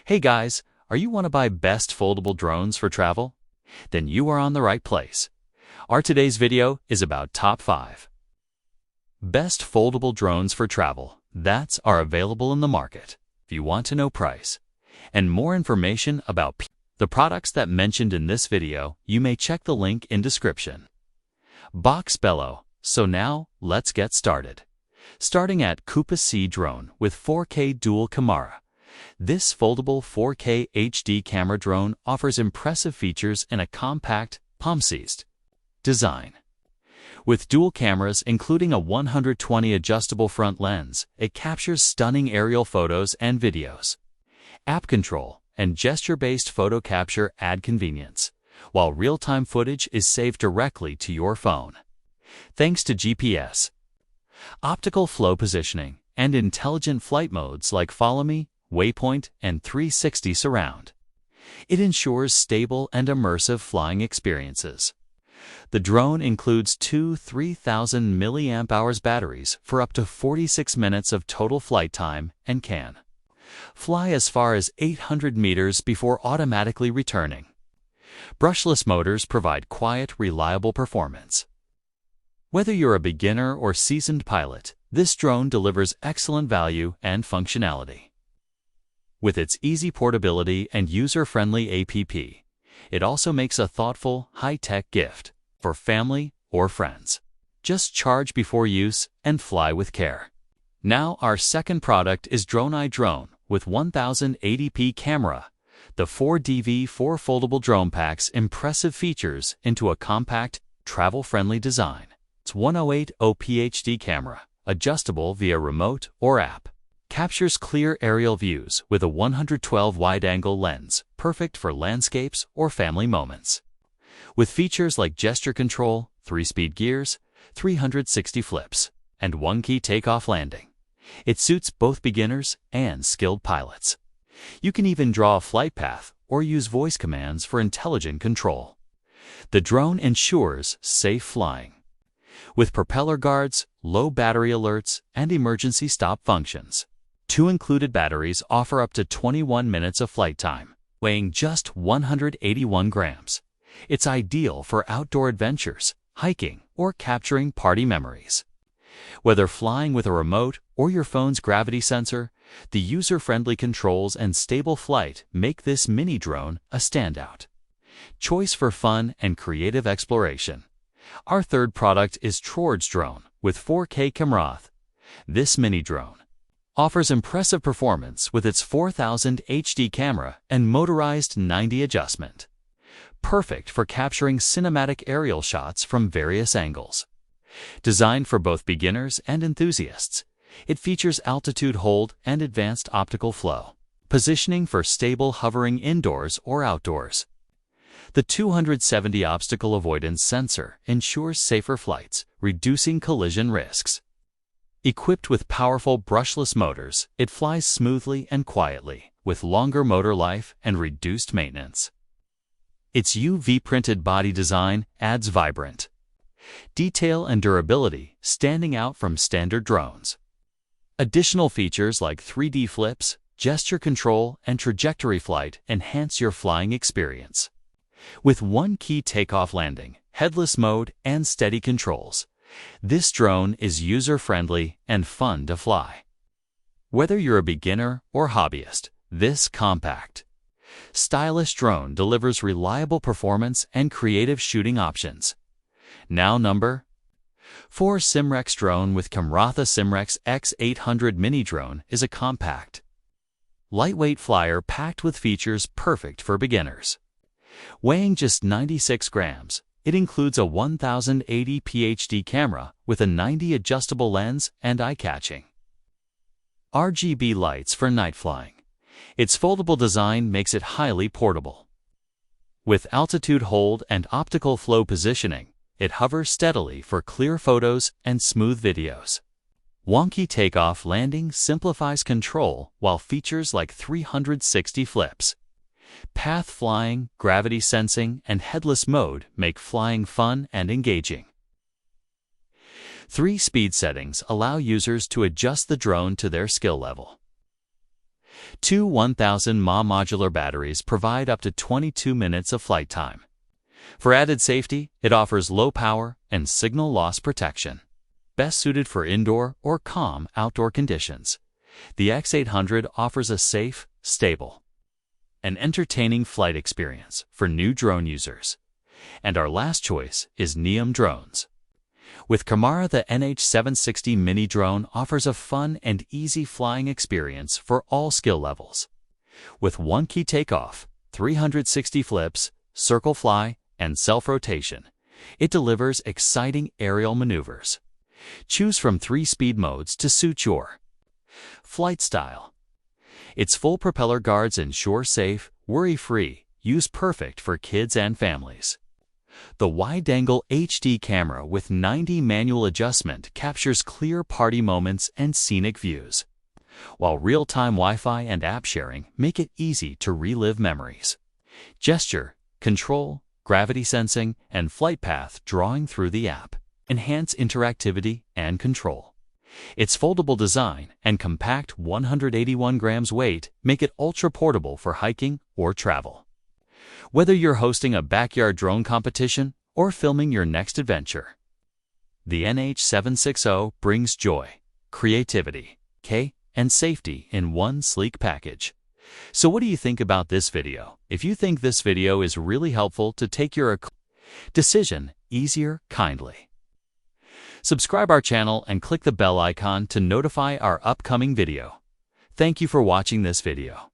Hey guys, are you want to buy best foldable drones for travel? Then you are on the right place. Our today's video is about top 5 best foldable drones for travel that are available in the market. If you want to know price and more information about the products that mentioned in this video, you may check the link in description box below. So now let's get started. Starting at Kuppiceede drone with 4K dual camera. This foldable 4K HD camera drone offers impressive features in a compact, palm-seized design. With dual cameras including a 120 adjustable front lens, it captures stunning aerial photos and videos. App control and gesture-based photo capture add convenience, while real-time footage is saved directly to your phone. Thanks to GPS, optical flow positioning, and intelligent flight modes like Follow Me, Waypoint, and 360 Surround, it ensures stable and immersive flying experiences. The drone includes two 3,000 mAh batteries for up to 46 minutes of total flight time and can fly as far as 800 meters before automatically returning. Brushless motors provide quiet, reliable performance. Whether you're a beginner or seasoned pilot, this drone delivers excellent value and functionality. With its easy portability and user-friendly app, it also makes a thoughtful, high-tech gift for family or friends. Just charge before use and fly with care. Now our second product is Droneeye drone with 1080p camera. The 4DV4 foldable drone packs impressive features into a compact, travel-friendly design. Its 1080p HD camera, adjustable via remote or app, captures clear aerial views with a 112 wide-angle lens, perfect for landscapes or family moments. With features like gesture control, 3-speed gears, 360 flips, and 1-key takeoff landing, it suits both beginners and skilled pilots. You can even draw a flight path or use voice commands for intelligent control. The drone ensures safe flying with propeller guards, low battery alerts, and emergency stop functions. 2 included batteries offer up to 21 minutes of flight time, weighing just 181 grams. It's ideal for outdoor adventures, hiking, or capturing party memories. Whether flying with a remote or your phone's gravity sensor, the user-friendly controls and stable flight make this mini drone a standout choice for fun and creative exploration. Our third product is Ttroards drone with 4K camera. This mini drone offers impressive performance with its 4000 HD camera and motorized 90 adjustment. Perfect for capturing cinematic aerial shots from various angles. Designed for both beginners and enthusiasts, it features altitude hold and advanced optical flow positioning for stable hovering indoors or outdoors. The 270 obstacle avoidance sensor ensures safer flights, reducing collision risks. Equipped with powerful brushless motors, it flies smoothly and quietly, with longer motor life and reduced maintenance. Its UV-printed body design adds vibrant detail and durability, standing out from standard drones. Additional features like 3D flips, gesture control, and trajectory flight enhance your flying experience. With 1-key takeoff landing, headless mode, and steady controls, this drone is user-friendly and fun to fly. Whether you're a beginner or hobbyist, this compact, stylish drone delivers reliable performance and creative shooting options. Now number 4 Simrex drone with camera. The Simrex X800 Mini Drone is a compact, lightweight flyer packed with features perfect for beginners. Weighing just 96 grams, it includes a 1080p HD camera with a 90 adjustable lens and eye-catching RGB lights for night flying. Its foldable design makes it highly portable. With altitude hold and optical flow positioning, it hovers steadily for clear photos and smooth videos. Wonky takeoff landing simplifies control, while features like 360 flips, path flying, gravity sensing, and headless mode make flying fun and engaging. 3 speed settings allow users to adjust the drone to their skill level. Two 1000 mAh modular batteries provide up to 22 minutes of flight time. For added safety, it offers low power and signal loss protection. Best suited for indoor or calm outdoor conditions, the X800 offers a safe, stable, and entertaining flight experience for new drone users. And our last choice is Neheme Drones. With Camera, the NH760 Mini Drone offers a fun and easy flying experience for all skill levels. With one-key takeoff, 360 flips, circle fly, and self-rotation, it delivers exciting aerial maneuvers. Choose from 3 speed modes to suit your flight style. Its full propeller guards ensure safe, worry-free use, perfect for kids and families. The wide-angle HD camera with 90 manual adjustment captures clear party moments and scenic views, while real-time Wi-Fi and app sharing make it easy to relive memories. Gesture, control, gravity sensing, and flight path drawing through the app enhance interactivity and control. Its foldable design and compact 181 grams weight make it ultra-portable for hiking or travel. Whether you're hosting a backyard drone competition or filming your next adventure, the NH760 brings joy, creativity, and safety in one sleek package. So what do you think about this video? If you think this video is really helpful to take your decision easier, kindly subscribe our channel and click the bell icon to notify our upcoming video. Thank you for watching this video.